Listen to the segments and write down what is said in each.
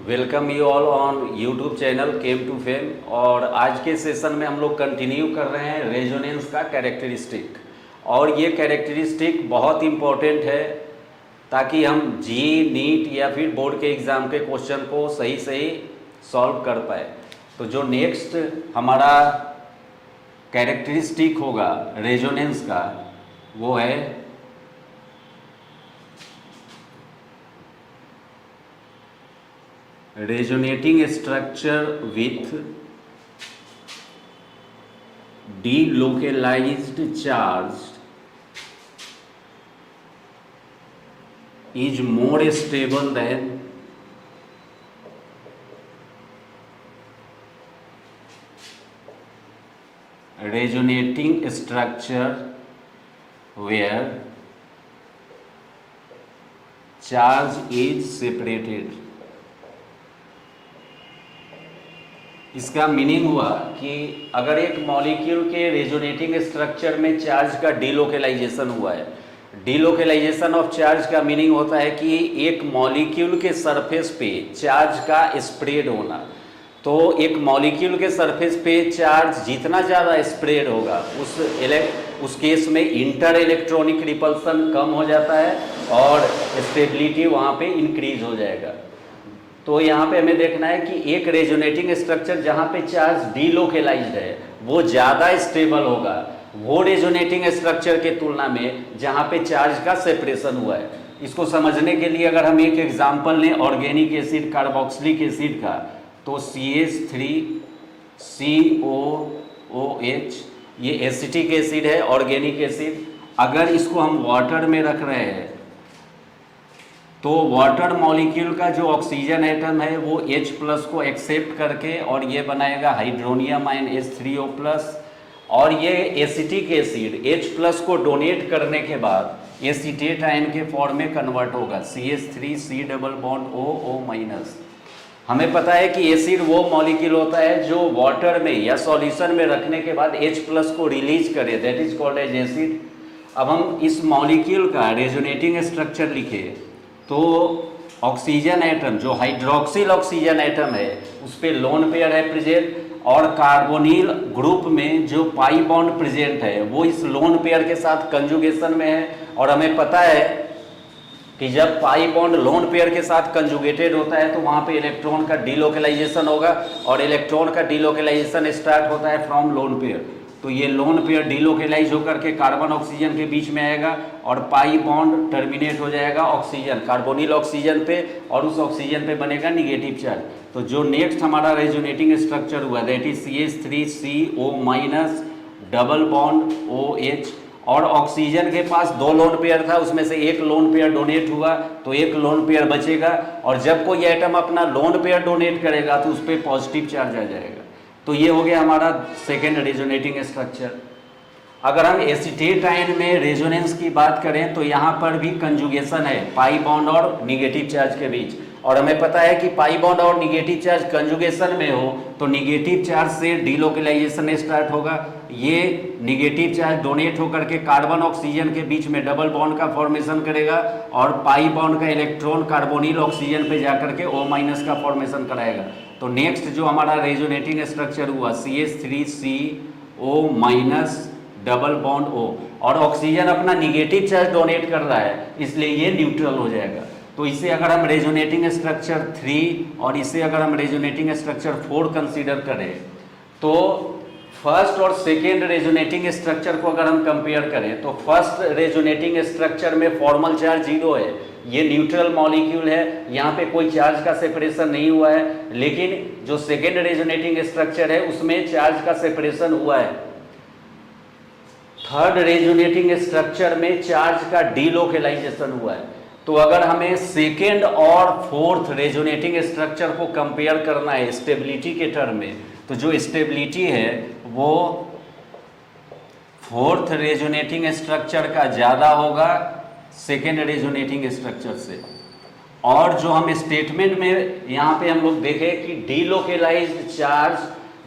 Welcome you all on YouTube channel came to fame. और आज के सेशन में हम लोग कंटिन्यू कर रहे हैं रेजोनेंस का कैरेक्टरिस्टिक। और ये कैरेक्टरिस्टिक बहुत इम्पोर्टेंट है ताकि हम जी नीट या फिर बोर्ड के एग्ज़ाम के क्वेश्चन को सही सही सॉल्व कर पाए। तो जो नेक्स्ट हमारा कैरेक्टरिस्टिक होगा रेजोनेंस का वो है resonating structure with delocalized charge is more stable than resonating structure where charge is separated। इसका मीनिंग हुआ कि अगर एक मॉलिक्यूल के रेजोनेटिंग स्ट्रक्चर में चार्ज का डीलोकेलाइजेशन हुआ है। डीलोकेलाइजेशन ऑफ चार्ज का मीनिंग होता है कि एक मॉलिक्यूल के सरफेस पे चार्ज का स्प्रेड होना। तो एक मॉलिक्यूल के सरफेस पे चार्ज जितना ज़्यादा स्प्रेड होगा उस केस में इंटर इलेक्ट्रॉनिक रिपल्सन कम हो जाता है और स्टेबिलिटी वहाँ पे इंक्रीज हो जाएगा। तो यहाँ पे हमें देखना है कि एक रेजोनेटिंग स्ट्रक्चर जहाँ पे चार्ज डीलोकेलाइज्ड है वो ज़्यादा स्टेबल होगा वो रेजोनेटिंग स्ट्रक्चर के तुलना में जहाँ पे चार्ज का सेपरेशन हुआ है। इसको समझने के लिए अगर हम एक एग्जांपल लें ऑर्गेनिक एसिड कार्बोक्सिलिक एसिड का, तो CH3COOH ये एसिटिक एसिड है, ऑर्गेनिक एसिड। अगर इसको हम वाटर में रख रहे हैं तो वाटर मॉलिक्यूल का जो ऑक्सीजन एटम है वो H प्लस को एक्सेप्ट करके और ये बनाएगा हाइड्रोनियम आयन H3O प्लस। और ये एसिटिक एसिड H प्लस को डोनेट करने के बाद एसीटेट आयन के फॉर्म में कन्वर्ट होगा CH3C double bond O minus. हमें पता है कि एसिड वो मॉलिक्यूल होता है जो वाटर में या सॉल्यूशन में रखने के बाद H प्लस को रिलीज करे, that is called as acid. अब हम इस मॉलिक्यूल का रेजोनेटिंग स्ट्रक्चर लिखे तो ऑक्सीजन एटम जो हाइड्रोक्सिल ऑक्सीजन एटम है उस पर लोन पेयर है प्रेजेंट, और कार्बोनिल ग्रुप में जो पाई बॉन्ड प्रेजेंट है वो इस लोन पेयर के साथ कंजुगेशन में है। और हमें पता है कि जब पाई बॉन्ड लोन पेयर के साथ कंजुगेटेड होता है तो वहाँ पे इलेक्ट्रॉन का डीलोकेलाइजेशन होगा और इलेक्ट्रॉन का डीलोकेलाइजेशन स्टार्ट होता है फ्रॉम लोन पेयर। तो ये लोन पेयर डीलोकेलाइज होकर के कार्बन ऑक्सीजन के बीच में आएगा और पाई बॉन्ड टर्मिनेट हो जाएगा ऑक्सीजन कार्बोनिल ऑक्सीजन पे और उस ऑक्सीजन पे बनेगा निगेटिव चार्ज। तो जो नेक्स्ट हमारा रेजोनेटिंग स्ट्रक्चर हुआ that is CH3CO minus double bond OH। और ऑक्सीजन के पास दो लोन पेयर था, उसमें से एक लोन पेयर डोनेट हुआ तो एक लोन पेयर बचेगा। और जब कोई एटम अपना लोन पेयर डोनेट करेगा तो उस पर पॉजिटिव चार्ज आ जाएगा। तो ये हो गया हमारा सेकेंड रेजोनेटिंग स्ट्रक्चर। अगर हम एसीटेट आयन में रेजोनेंस की बात करें तो यहाँ पर भी कंजुगेशन है पाई बॉन्ड और निगेटिव चार्ज के बीच। और हमें पता है कि पाई बॉन्ड और निगेटिव चार्ज कंजुगेशन में हो तो निगेटिव चार्ज से डीलोकेलाइजेशन स्टार्ट होगा। ये निगेटिव चार्ज डोनेट होकर के कार्बन ऑक्सीजन के बीच में डबल बॉन्ड का फॉर्मेशन करेगा और पाई बॉन्ड का इलेक्ट्रॉन कार्बोनिल ऑक्सीजन पे जाकर के O माइनस का फॉर्मेशन कराएगा। तो नेक्स्ट जो हमारा रेजोनेटिंग स्ट्रक्चर हुआ CH3CO minus double bond O, और ऑक्सीजन अपना निगेटिव चार्ज डोनेट कर रहा है इसलिए ये न्यूट्रल हो जाएगा। तो इसे अगर हम रेजोनेटिंग स्ट्रक्चर 3 और इसे अगर हम रेजोनेटिंग स्ट्रक्चर 4 कंसीडर करें तो फर्स्ट और सेकेंड रेजोनेटिंग स्ट्रक्चर को अगर हम कंपेयर करें तो फर्स्ट रेजोनेटिंग स्ट्रक्चर में फॉर्मल चार्ज 0 है, ये न्यूट्रल मॉलिक्यूल है, यहाँ पे कोई चार्ज का सेपरेशन नहीं हुआ है। लेकिन जो सेकेंड रेजोनेटिंग स्ट्रक्चर है उसमें चार्ज का सेपरेशन हुआ है। थर्ड रेजोनेटिंग स्ट्रक्चर में चार्ज का डीलोकेलाइजेशन हुआ है। तो अगर हमें सेकेंड और फोर्थ रेजोनेटिंग स्ट्रक्चर को कंपेयर करना है स्टेबिलिटी के टर्म में, तो जो स्टेबिलिटी है वो फोर्थ रेजोनेटिंग स्ट्रक्चर का ज़्यादा होगा सेकेंड रेजोनेटिंग स्ट्रक्चर से। और जो हम स्टेटमेंट में यहाँ पे हम लोग देखें कि डीलोकेलाइज्ड चार्ज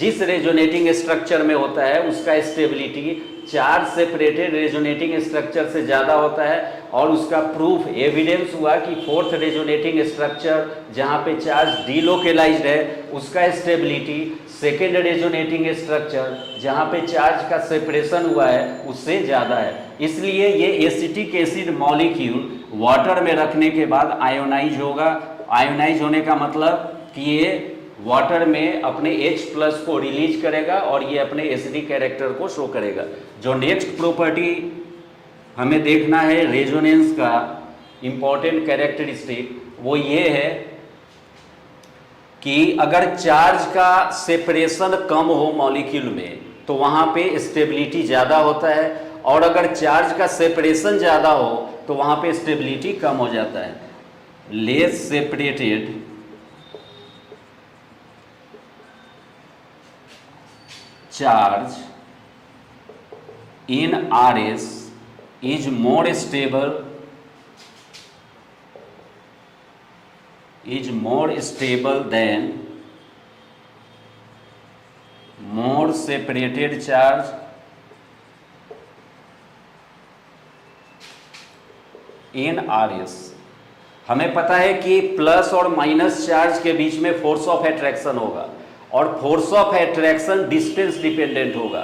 जिस रेजोनेटिंग स्ट्रक्चर में होता है उसका स्टेबिलिटी चार सेपरेटेड रेजोनेटिंग स्ट्रक्चर से ज़्यादा होता है। और उसका प्रूफ एविडेंस हुआ कि फोर्थ रेजोनेटिंग स्ट्रक्चर जहाँ पे चार्ज डीलोकेलाइज्ड है उसका स्टेबिलिटी सेकेंड रेजोनेटिंग स्ट्रक्चर जहाँ पे चार्ज का सेपरेशन हुआ है उससे ज़्यादा है। इसलिए ये एसिटिक एसिड मॉलिक्यूल वाटर में रखने के बाद आयोनाइज होगा। आयोनाइज होने का मतलब कि ये वाटर में अपने H+ को रिलीज करेगा और ये अपने एसिडिक कैरेक्टर को शो करेगा। जो नेक्स्ट प्रॉपर्टी हमें देखना है रेजोनेंस का इंपॉर्टेंट कैरेक्टरिस्टिक वो ये है कि अगर चार्ज का सेपरेशन कम हो मॉलिक्यूल में तो वहाँ पे स्टेबिलिटी ज़्यादा होता है, और अगर चार्ज का सेपरेशन ज़्यादा हो तो वहाँ पे स्टेबिलिटी कम हो जाता है। Less separated charge in RS is more stable than more separated charge in RS। हमें पता है कि प्लस और माइनस चार्ज के बीच में फोर्स ऑफ अट्रैक्शन होगा और force of attraction distance dependent होगा।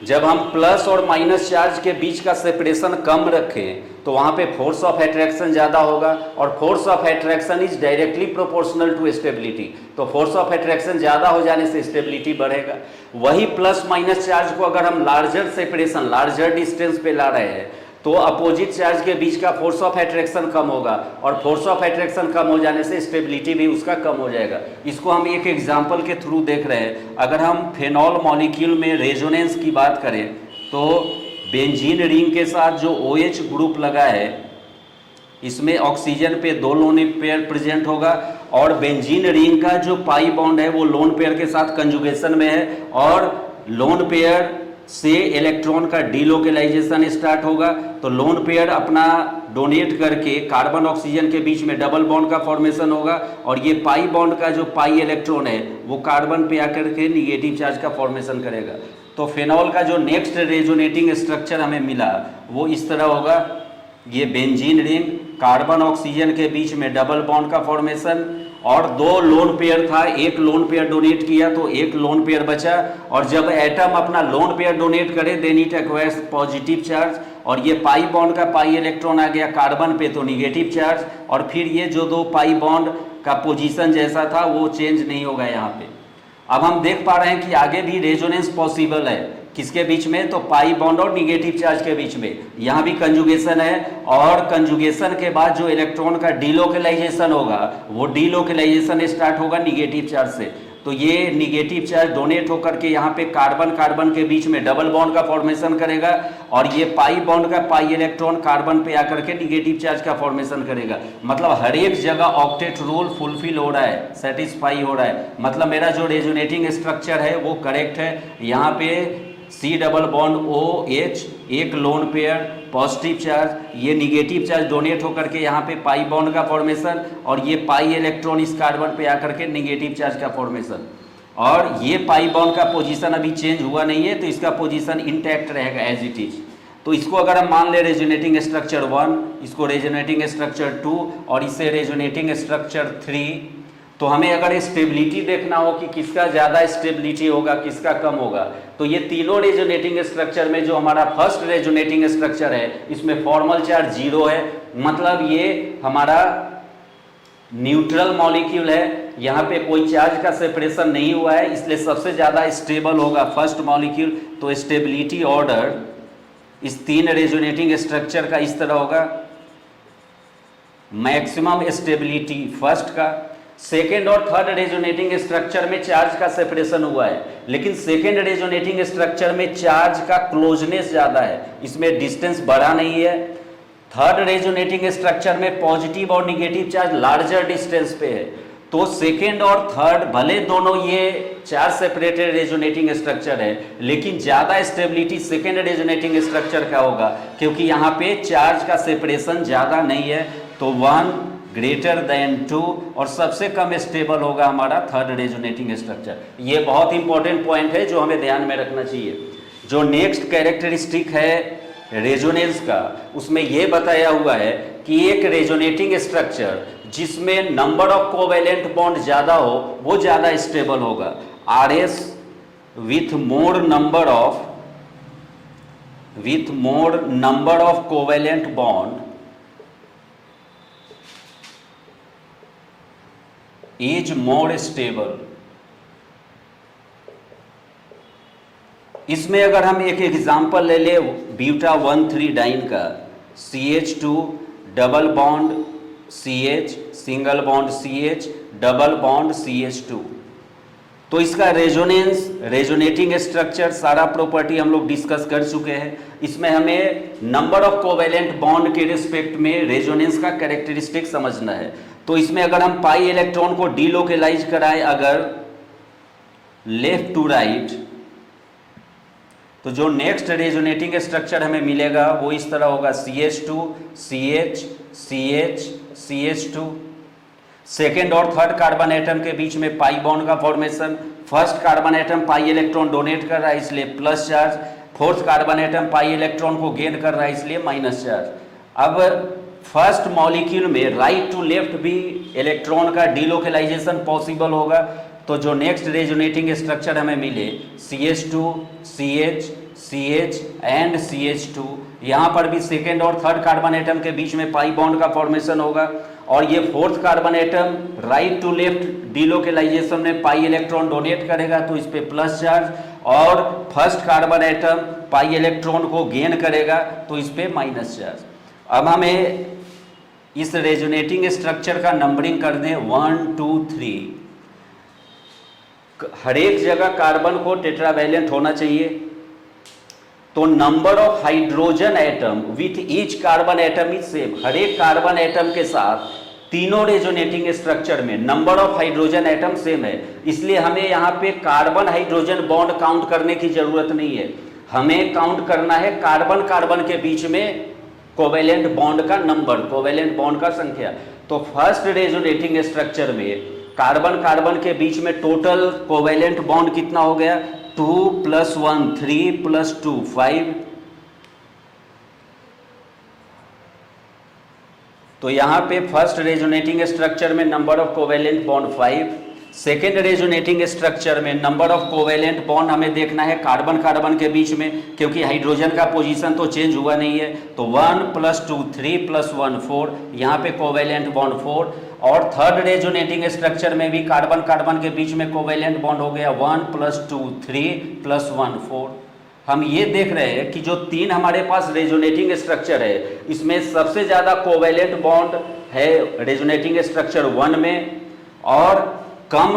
जब हम प्लस और माइनस चार्ज के बीच का सेपरेशन कम रखें तो वहाँ पे फोर्स ऑफ अट्रैक्शन ज़्यादा होगा, और force of attraction is directly proportional to stability. तो फोर्स ऑफ अट्रैक्शन ज़्यादा हो जाने से स्टेबिलिटी बढ़ेगा। वही प्लस माइनस चार्ज को अगर हम लार्जर सेपरेशन लार्जर डिस्टेंस पे ला रहे हैं तो अपोजिट चार्ज के बीच का फोर्स ऑफ अट्रैक्शन कम होगा, और फोर्स ऑफ अट्रैक्शन कम हो जाने से स्टेबिलिटी भी उसका कम हो जाएगा। इसको हम एक एग्जांपल के थ्रू देख रहे हैं। अगर हम फेनॉल मॉलिक्यूल में रेजोनेंस की बात करें तो बेंजीन रिंग के साथ जो OH ग्रुप लगा है इसमें ऑक्सीजन पे 2 लोन पेयर प्रेजेंट होगा, और बेंजीन रिंग का जो पाई बॉन्ड है वो लोन पेयर के साथ कंजुगेशन में है, और लोन पेयर से इलेक्ट्रॉन का डीलोकेलाइजेशन स्टार्ट होगा। तो लोन पेयर अपना डोनेट करके कार्बन ऑक्सीजन के बीच में डबल बॉन्ड का फॉर्मेशन होगा, और ये पाई बॉन्ड का जो पाई इलेक्ट्रॉन है वो कार्बन पे आकर के निगेटिव चार्ज का फॉर्मेशन करेगा। तो फेनॉल का जो नेक्स्ट रेजोनेटिंग स्ट्रक्चर हमें मिला वो इस तरह होगा। ये बेंजीन रिंग, कार्बन ऑक्सीजन के बीच में डबल बॉन्ड का फॉर्मेशन, और 2 लोन पेयर था, एक लोन पेयर डोनेट किया तो एक लोन पेयर बचा, और जब एटम अपना लोन पेयर डोनेट करे then it acquires positive charge, और ये पाई बॉन्ड का पाई इलेक्ट्रॉन आ गया कार्बन पे तो निगेटिव चार्ज, और फिर ये जो 2 पाई बॉन्ड का पोजीशन जैसा था वो चेंज नहीं होगा यहाँ पे। अब हम देख पा रहे हैं कि आगे भी रेजोनेंस पॉसिबल है, किसके बीच में, तो पाई बॉन्ड और निगेटिव चार्ज के बीच में। यहाँ भी कंजुगेशन है, और कंजुगेशन के बाद जो इलेक्ट्रॉन का डीलोकेलाइजेशन होगा वो डीलोकेलाइजेशन स्टार्ट होगा निगेटिव चार्ज से। तो ये निगेटिव चार्ज डोनेट होकर के यहाँ पे कार्बन कार्बन के बीच में डबल बॉन्ड का फॉर्मेशन करेगा, और ये पाई बॉन्ड का पाई इलेक्ट्रॉन कार्बन पे आकर के निगेटिव चार्ज का फॉर्मेशन करेगा। मतलब हर एक जगह ऑक्टेट रूल फुलफिल हो रहा है, सेटिस्फाई हो रहा है। मतलब मेरा जो रेजोनेटिंग स्ट्रक्चर है वो करेक्ट है। यहाँ पे C डबल बॉन्ड OH, एक लोन पेयर, पॉजिटिव चार्ज, ये निगेटिव चार्ज डोनेट होकर के यहाँ पे पाई बॉन्ड का फॉर्मेशन, और ये पाई इलेक्ट्रॉन इस कार्बन पे आकर के निगेटिव चार्ज का फॉर्मेशन। और ये पाई बॉन्ड का पोजीशन अभी चेंज हुआ नहीं है तो इसका पोजीशन इंटैक्ट रहेगा एज इट इज। तो इसको अगर हम मान ले रेजोनेटिंग स्ट्रक्चर 1, इसको रेजोनेटिंग स्ट्रक्चर 2 और इसे रेजोनेटिंग स्ट्रक्चर 3, तो हमें अगर स्टेबिलिटी देखना हो कि किसका ज़्यादा स्टेबिलिटी होगा किसका कम होगा, तो ये तीनों रेजोनेटिंग स्ट्रक्चर में जो हमारा फर्स्ट रेजोनेटिंग स्ट्रक्चर है इसमें फॉर्मल चार्ज 0 है, मतलब ये हमारा न्यूट्रल मॉलिक्यूल है, यहाँ पे कोई चार्ज का सेपरेशन नहीं हुआ है, इसलिए सबसे ज़्यादा स्टेबल होगा फर्स्ट मॉलिक्यूल। तो स्टेबिलिटी ऑर्डर इस 3 रेजोनेटिंग स्ट्रक्चर का इस तरह होगा। मैक्सिमम स्टेबिलिटी फर्स्ट का, सेकेंड और थर्ड रेजोनेटिंग स्ट्रक्चर में चार्ज का सेपरेशन हुआ है, लेकिन सेकेंड रेजोनेटिंग स्ट्रक्चर में चार्ज का क्लोजनेस ज़्यादा है, इसमें डिस्टेंस बड़ा नहीं है। थर्ड रेजोनेटिंग स्ट्रक्चर में पॉजिटिव और निगेटिव चार्ज लार्जर डिस्टेंस पे है। तो सेकेंड और थर्ड भले दोनों ये चार्ज सेपरेटेड रेजोनेटिंग स्ट्रक्चर है, लेकिन ज़्यादा स्टेबिलिटी सेकेंड रेजोनेटिंग स्ट्रक्चर का होगा, क्योंकि यहाँ पे चार्ज का सेपरेशन ज़्यादा नहीं है। तो 1 ग्रेटर देन 2 और सबसे कम स्टेबल होगा हमारा थर्ड रेजोनेटिंग स्ट्रक्चर। ये बहुत इंपॉर्टेंट पॉइंट है जो हमें ध्यान में रखना चाहिए। जो नेक्स्ट कैरेक्टरिस्टिक है रेजोनेंस का, उसमें यह बताया हुआ है कि एक रेजोनेटिंग स्ट्रक्चर जिसमें नंबर ऑफ कोवेलेंट बॉन्ड ज़्यादा हो वो ज़्यादा स्टेबल होगा। RS with more number of covalent bond is more stable। इसमें अगर हम एक एग्जांपल ले ले ब्यूटा 1,3 डाइन का, CH2 double bond CH single bond CH double bond CH2, तो इसका रेजोनेटिंग स्ट्रक्चर सारा प्रॉपर्टी हम लोग डिस्कस कर चुके हैं। इसमें हमें नंबर ऑफ कोवेलेंट बॉन्ड के रिस्पेक्ट में रेजोनेंस का कैरेक्टरिस्टिक समझना है। तो इसमें अगर हम पाई इलेक्ट्रॉन को डीलोकेलाइज कराएं अगर लेफ्ट टू राइट, तो जो नेक्स्ट रेजोनेटिंग स्ट्रक्चर हमें मिलेगा वो इस तरह होगा CH2 CH CH CH2। Second और थर्ड कार्बन एटम के बीच में पाई बॉन्ड का formation. First carbon atom pi electron donate कर रहा है इसलिए plus charge, fourth carbon atom pi electron को गेन कर रहा है इसलिए माइनस चार्ज। अब फर्स्ट मॉलिक्यूल में राइट टू लेफ्ट भी इलेक्ट्रॉन का डीलोकेलाइजेशन पॉसिबल होगा। तो जो नेक्स्ट रेजोनेटिंग स्ट्रक्चर हमें मिले CH2 CH CH and CH2, यहाँ पर भी सेकेंड और थर्ड कार्बन एटम के बीच में पाई बॉन्ड का फॉर्मेशन होगा और ये fourth carbon atom right to left delocalization में पाई इलेक्ट्रॉन डोनेट करेगा तो इस पे प्लस चार्ज, और first carbon atom pi electron को गेन करेगा तो इस पे माइनस चार्ज। अब हमें इस रेजोनेटिंग स्ट्रक्चर का नंबरिंग कर दें 1 2 3। हर एक जगह कार्बन को टेट्रावैलेंट होना चाहिए, तो number of hydrogen atom with each carbon atom is same. हर एक कार्बन एटम के साथ तीनों रेजोनेटिंग स्ट्रक्चर में number of hydrogen atom same है, इसलिए हमें यहाँ पे कार्बन हाइड्रोजन बॉन्ड काउंट करने की जरूरत नहीं है। हमें काउंट करना है कार्बन कार्बन के बीच में कोवेलेंट बॉन्ड का नंबर, कोवेलेंट बॉन्ड का संख्या। तो फर्स्ट रेजोनेटिंग स्ट्रक्चर में कार्बन कार्बन के बीच में टोटल कोवेलेंट बॉन्ड कितना हो गया 2 + 1 3 + 2 5। तो यहां पे फर्स्ट रेजोनेटिंग स्ट्रक्चर में number of covalent bond 5, second resonating structure में नंबर ऑफ कोवेलेंट बॉन्ड हमें देखना है कार्बन कार्बन के बीच में, क्योंकि हाइड्रोजन का पोजीशन तो चेंज हुआ नहीं है। तो 1 + 2 3 + 1 4, यहाँ पे कोवेलेंट बॉन्ड 4। और थर्ड रेजोनेटिंग स्ट्रक्चर में भी कार्बन कार्बन के बीच में कोवेलेंट बॉन्ड हो गया 1 + 2 3 + 1 4। हम ये देख रहे हैं कि जो तीन हमारे पास रेजोनेटिंग स्ट्रक्चर है इसमें सबसे ज़्यादा कोवेलेंट बॉन्ड है रेजोनेटिंग स्ट्रक्चर 1 में, और कम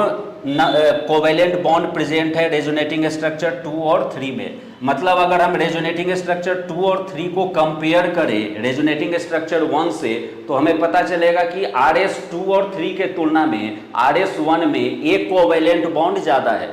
कोवेलेंट बॉन्ड प्रेजेंट है रेजोनेटिंग स्ट्रक्चर 2 और 3 में। मतलब अगर हम रेजोनेटिंग स्ट्रक्चर 2 और 3 को कंपेयर करें रेजोनेटिंग स्ट्रक्चर 1 से, तो हमें पता चलेगा कि RS 2 और 3 के तुलना में RS 1 में एक कोवेलेंट बॉन्ड ज़्यादा है,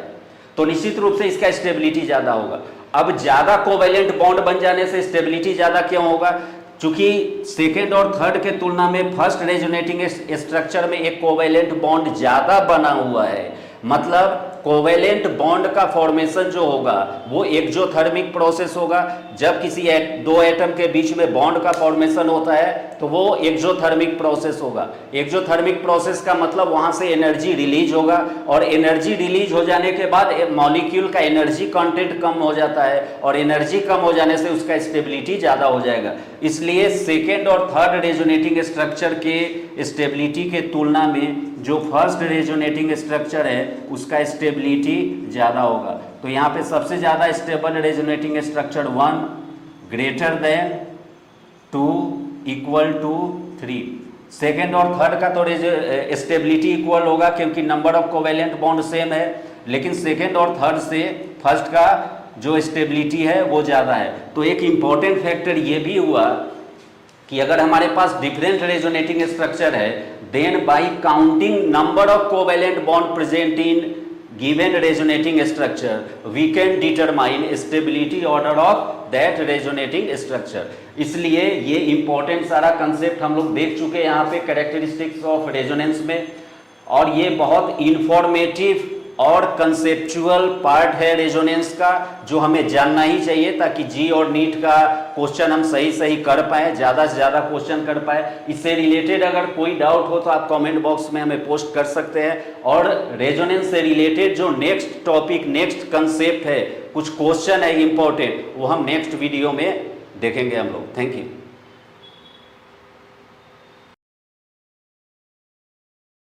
तो निश्चित रूप से इसका स्टेबिलिटी ज़्यादा होगा। अब ज़्यादा कोवेलेंट बॉन्ड बन जाने से स्टेबिलिटी ज़्यादा क्यों होगा? चूंकि सेकेंड और थर्ड के तुलना में फर्स्ट रेजोनेटिंग स्ट्रक्चर में एक कोवेलेंट बॉन्ड ज़्यादा बना हुआ है, मतलब कोवेलेंट बॉन्ड का फॉर्मेशन जो होगा वो एक्सोथर्मिक प्रोसेस होगा। जब किसी दो एटम के बीच में बॉन्ड का फॉर्मेशन होता है तो वो एक्सोथर्मिक प्रोसेस होगा। एक्सोथर्मिक प्रोसेस का मतलब वहाँ से एनर्जी रिलीज होगा, और एनर्जी रिलीज हो जाने के बाद मॉलिक्यूल का एनर्जी कंटेंट कम हो जाता है, और एनर्जी कम हो जाने से उसका स्टेबिलिटी ज़्यादा हो जाएगा। इसलिए सेकेंड और थर्ड रेजोनेटिंग स्ट्रक्चर के स्टेबिलिटी के तुलना में जो फर्स्ट रेजोनेटिंग स्ट्रक्चर है उसका स्टेबिलिटी ज़्यादा होगा। तो यहाँ पे सबसे ज़्यादा stable resonating structure 1 greater than 2 equal to 3। Second और थर्ड का तो स्टेबिलिटी इक्वल होगा क्योंकि number of covalent bond same है, लेकिन सेकेंड और थर्ड से फर्स्ट का जो स्टेबिलिटी है वो ज़्यादा है। तो एक इम्पॉर्टेंट फैक्टर ये भी हुआ कि अगर हमारे पास डिफरेंट रेजोनेटिंग स्ट्रक्चर है, then by counting number of covalent bond present in given resonating structure we can determine stability order of that resonating structure. इसलिए ये इंपॉर्टेंट सारा कंसेप्ट हम लोग देख चुके हैं यहाँ पे कैरेक्टरिस्टिक्स ऑफ रेजोनेंस में, और ये बहुत इंफॉर्मेटिव और कंसेप्चुअल पार्ट है रेजोनेंस का, जो हमें जानना ही चाहिए ताकि जी और नीट का क्वेश्चन हम सही सही कर पाए, ज़्यादा से ज़्यादा क्वेश्चन कर पाए। इससे रिलेटेड अगर कोई डाउट हो तो आप कमेंट बॉक्स में हमें पोस्ट कर सकते हैं, और रेजोनेंस से रिलेटेड जो नेक्स्ट टॉपिक, नेक्स्ट कंसेप्ट है, कुछ क्वेश्चन है इंपॉर्टेंट, वो हम नेक्स्ट वीडियो में देखेंगे हम लोग। Thank you.